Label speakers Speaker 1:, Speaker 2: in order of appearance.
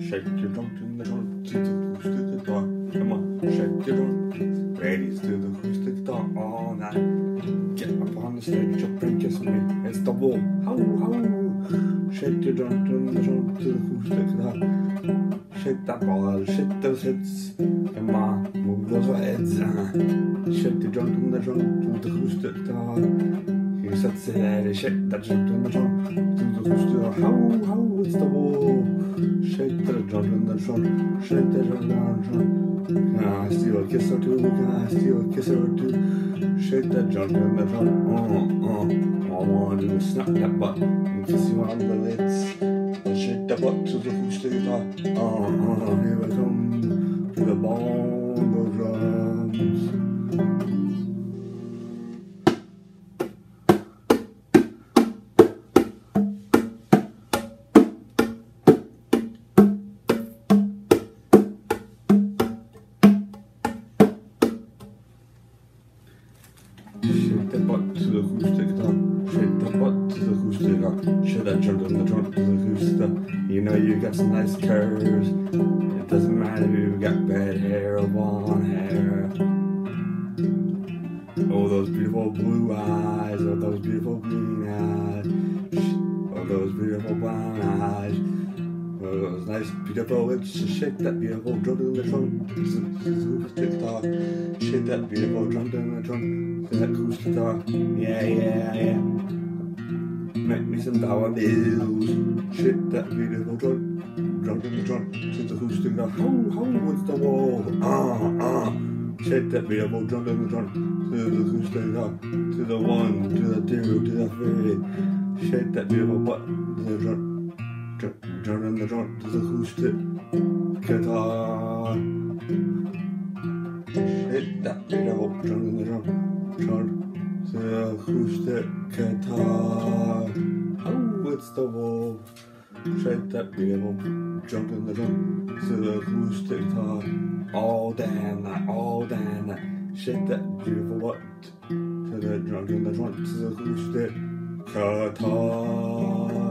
Speaker 1: shake your junction, the trunk to the acoustic guitar. Come on, shake your trunk, ladies to the acoustic guitar all night. Get up on the stage, jump and kiss me. It's the wall, how, how. Shake your junction, the trunk to the acoustic guitar. Shake that ball, shake those hits. Come on, move those heads. Shake your junction, the trunk to the acoustic guitar. He sets it there, shake that jump in the trunk to the acoustic. How, it's the wall. Shake the jump in the trunk, shake the jump in the trunk. Can I steal a kiss or two? Can I steal a kiss or two? Shake that jump in the trunk. All I wanna do is snap that butt and kiss you on the lips. Shake that butt to the acoustic guitar. Here I come to the bongo drums. Shake that butt to the acoustic guitar. Shake that butt to the acoustic guitar. Shake that jump in the trunk to the acoustic. You know you got some nice curves. It doesn't matter if you got red hair or blonde hair. Oh, those beautiful blue eyes. Oh, those beautiful green eyes. Oh, those beautiful brown eyes. Oh, those nice beautiful lips. Shake that beautiful drum in the trunk to the acoustic guitar. Shake that beautiful drum in the trunk. That acoustic guitar, yeah. Make me some dollar bills. Shake that beautiful drum in the trunk to the acoustic guitar. How, what's the wall? Shake that beautiful drum in the trunk to the acoustic guitar. To the 1, to the 2, to the 3. Shake that beautiful butt to the drum in the trunk to the acoustic guitar. Shake that beautiful drum in the trunk to the acoustic guitar. Oh, it's the wall. Shake that beautiful jump in the trunk to the acoustic guitar. All damn night. Shake that beautiful butt to the drum in the trunk to the acoustic guitar.